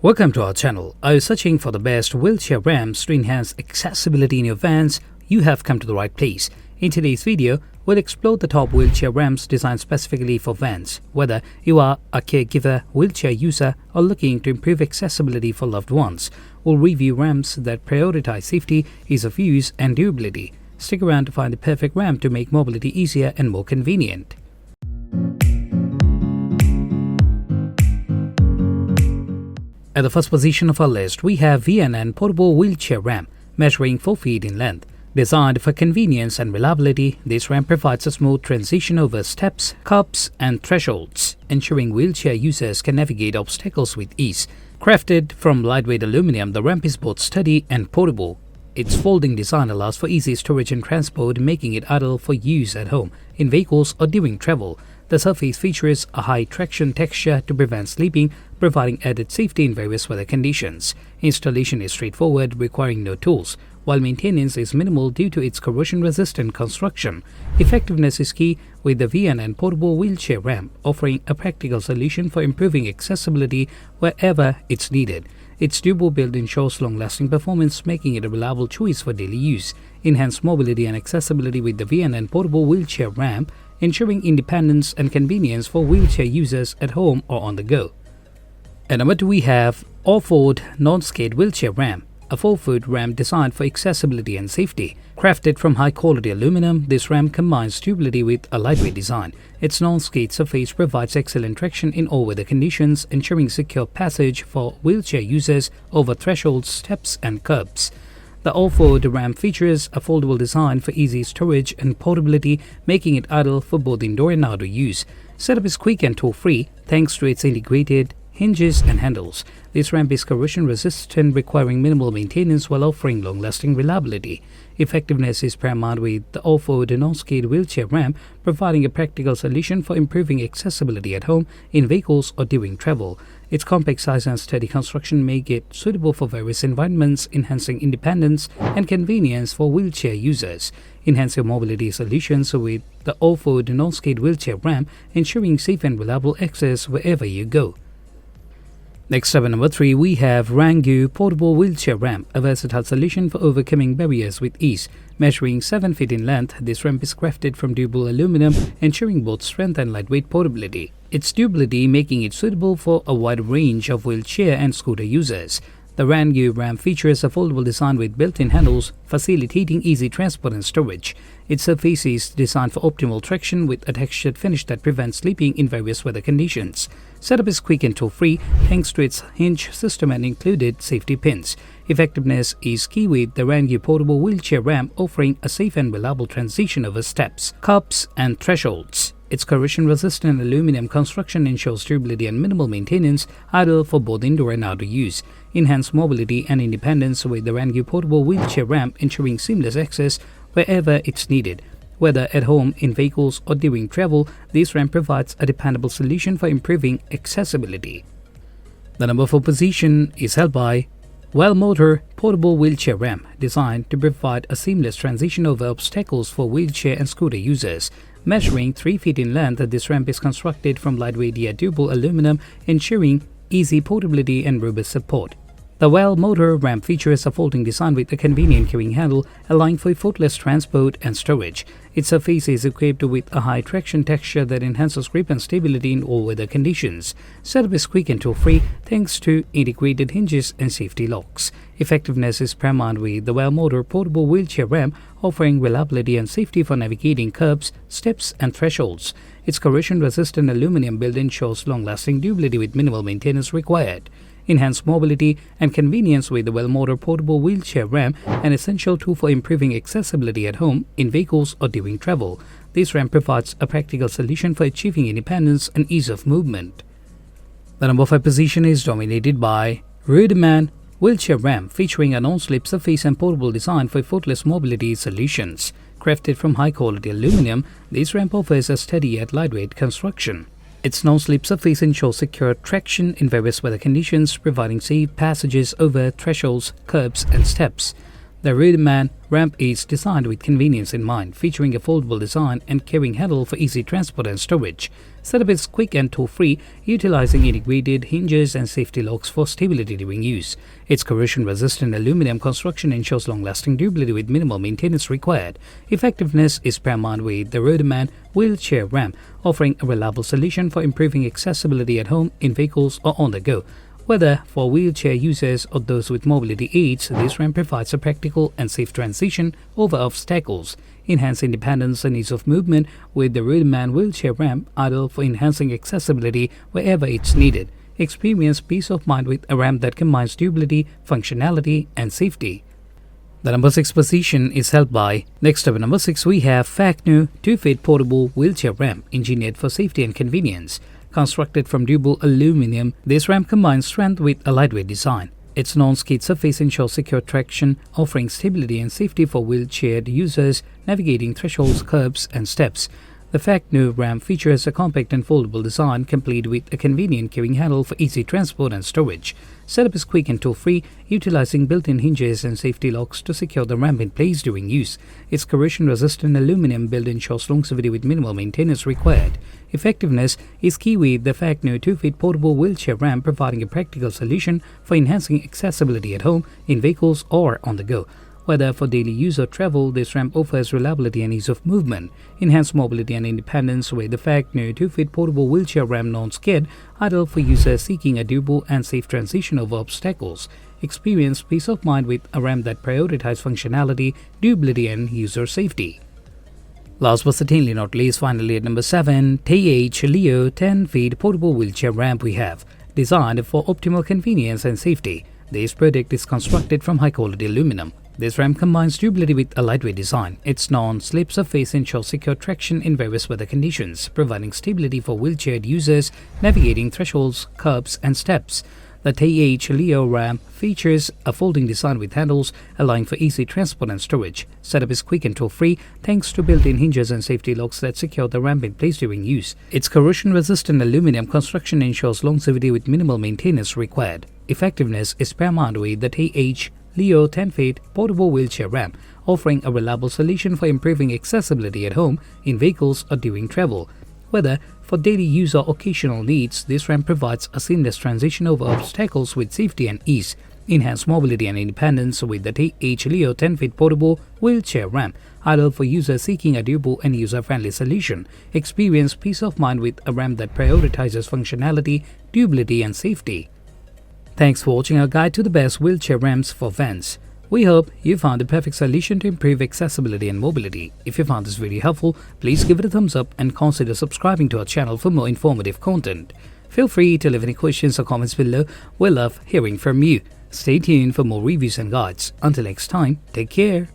Welcome to our channel. Are you searching for the best wheelchair ramps to enhance accessibility in your vans? You have come to the right place. In today's video, we'll explore the top wheelchair ramps designed specifically for vans. Whether you are a caregiver, wheelchair user, or looking to improve accessibility for loved ones, we'll review ramps that prioritize safety, ease of use, and durability. Stick around to find the perfect ramp to make mobility easier and more convenient. At the first position of our list, we have WHALEMOTor portable wheelchair ramp, measuring 4 feet in length. Designed for convenience and reliability, this ramp provides a smooth transition over steps, curbs, and thresholds, ensuring wheelchair users can navigate obstacles with ease. Crafted from lightweight aluminum, the ramp is both sturdy and portable. Its folding design allows for easy storage and transport, making it ideal for use at home, in vehicles, or during travel. The surface features a high traction texture to prevent slipping, providing added safety in various weather conditions. Installation is straightforward, requiring no tools, while maintenance is minimal due to its corrosion-resistant construction. Effectiveness is key, with the WHALEMOTor portable wheelchair ramp offering a practical solution for improving accessibility wherever it's needed. Its durable build ensures long-lasting performance, making it a reliable choice for daily use. Enhanced mobility and accessibility with the WHALEMOTor portable wheelchair ramp, ensuring independence and convenience for wheelchair users at home or on the go. At number 2, we have ORFORD non-skid wheelchair ramp, a 4-foot ramp designed for accessibility and safety. Crafted from high-quality aluminum, this ramp combines durability with a lightweight design. Its non-skid surface provides excellent traction in all weather conditions, ensuring secure passage for wheelchair users over thresholds, steps, and curbs. The ORFORD ramp features a foldable design for easy storage and portability, making it ideal for both indoor and outdoor use. Setup is quick and tow-free thanks to its integrated hinges and handles. This ramp is corrosion-resistant, requiring minimal maintenance while offering long-lasting reliability. Effectiveness is paramount with the ORFORD non-skid wheelchair ramp, providing a practical solution for improving accessibility at home, in vehicles, or during travel. Its compact size and sturdy construction make it suitable for various environments, enhancing independence and convenience for wheelchair users. Enhance your mobility solutions with the ORFORD non-skid wheelchair ramp, ensuring safe and reliable access wherever you go. Next up at number 3, we have Rengue portable wheelchair ramp, a versatile solution for overcoming barriers with ease. Measuring 7 feet in length, this ramp is crafted from durable aluminum, ensuring both strength and lightweight portability. Its durability making it suitable for a wide range of wheelchair and scooter users. The Rengue ramp features a foldable design with built-in handles, facilitating easy transport and storage. Its surface is designed for optimal traction with a textured finish that prevents slipping in various weather conditions. Setup is quick and tow-free thanks to its hinge system and included safety pins. Effectiveness is key with the Rengue portable wheelchair ramp, offering a safe and reliable transition over steps, curbs, and thresholds. Its corrosion-resistant aluminum construction ensures durability and minimal maintenance, ideal for both indoor and outdoor use. Enhanced mobility and independence with the Rengue portable wheelchair ramp, ensuring seamless access wherever it's needed. Whether at home, in vehicles, or during travel, this ramp provides a dependable solution for improving accessibility. The number 4 position is held by WHALEMOTor portable wheelchair ramp, designed to provide a seamless transition over obstacles for wheelchair and scooter users. Measuring 3 feet in length, this ramp is constructed from lightweight yet durable aluminum, ensuring easy portability and robust support. The WHALEMOTor ramp features a folding design with a convenient carrying handle, allowing for effortless transport and storage. Its surface is equipped with a high traction texture that enhances grip and stability in all weather conditions. Setup is quick and tow-free thanks to integrated hinges and safety locks. Effectiveness is paramount with the WHALEMOTor portable wheelchair ramp, offering reliability and safety for navigating curbs, steps, and thresholds. Its corrosion-resistant aluminum build ensures long-lasting durability with minimal maintenance required. Enhanced mobility and convenience with the WHALEMOTor portable wheelchair ramp, an essential tool for improving accessibility at home, in vehicles, or during travel. This ramp provides a practical solution for achieving independence and ease of movement. The number 5 position is dominated by Ruedamann wheelchair ramp, featuring a non-slip surface and portable design for effortless mobility solutions. Crafted from high-quality aluminum, this ramp offers a steady yet lightweight construction. Its non-slip surface ensures secure traction in various weather conditions, providing safe passages over thresholds, curbs, and steps. The Ruedamann ramp is designed with convenience in mind, featuring a foldable design and carrying handle for easy transport and storage. Setup is quick and tow-free, utilizing integrated hinges and safety locks for stability during use. Its corrosion-resistant aluminum construction ensures long-lasting durability with minimal maintenance required. Effectiveness is paramount with the Ruedamann wheelchair ramp, offering a reliable solution for improving accessibility at home, in vehicles, or on the go. Whether for wheelchair users or those with mobility aids, this ramp provides a practical and safe transition over obstacles. Enhance independence and ease of movement with the Ruedamann wheelchair ramp, ideal for enhancing accessibility wherever it's needed. Experience peace of mind with a ramp that combines durability, functionality, and safety. The number 6 position is held by. Next up at number 6, we have FACHNUO 2-feet portable wheelchair ramp, engineered for safety and convenience. Constructed from durable aluminum, this ramp combines strength with a lightweight design. Its non-skid surface ensures secure traction, offering stability and safety for wheelchaired users navigating thresholds, curbs, and steps. The FACHNUO ramp features a compact and foldable design, complete with a convenient carrying handle for easy transport and storage. Setup is quick and tow-free, utilizing built-in hinges and safety locks to secure the ramp in place during use. Its corrosion-resistant aluminum build ensures longevity with minimal maintenance required. Effectiveness is key with the FACHNUO 2-feet portable wheelchair ramp, providing a practical solution for enhancing accessibility at home, in vehicles, or on the go. Whether for daily use or travel, this ramp offers reliability and ease of movement. Enhanced mobility and independence with the FACHNUO 2-feet portable wheelchair ramp non-skid, ideal for users seeking a durable and safe transition over obstacles. Experience peace of mind with a ramp that prioritizes functionality, durability, and user safety. Last but certainly not least, finally at number 7, TaiH Leo 10-feet portable wheelchair ramp we have. Designed for optimal convenience and safety, this product is constructed from high-quality aluminum. This ramp combines durability with a lightweight design. Its non-slip surface ensures secure traction in various weather conditions, providing stability for wheelchaired users navigating thresholds, curbs, and steps. The TaiH Leo ramp features a folding design with handles, allowing for easy transport and storage. Setup is quick and tow-free thanks to built-in hinges and safety locks that secure the ramp in place during use. Its corrosion-resistant aluminum construction ensures longevity with minimal maintenance required. Effectiveness is paramount with the TaiH Leo 10-feet portable wheelchair ramp, offering a reliable solution for improving accessibility at home, in vehicles, or during travel. Whether for daily use or occasional needs, this ramp provides a seamless transition over obstacles with safety and ease. Enhance mobility and independence with the TaiH Leo 10-feet portable wheelchair ramp, ideal for users seeking a durable and user-friendly solution. Experience peace of mind with a ramp that prioritizes functionality, durability, and safety. Thanks for watching our guide to the best wheelchair ramps for vans. We hope you found the perfect solution to improve accessibility and mobility. If you found this video helpful, please give it a thumbs up and consider subscribing to our channel for more informative content. Feel free to leave any questions or comments below. We love hearing from you. Stay tuned for more reviews and guides. Until next time, take care.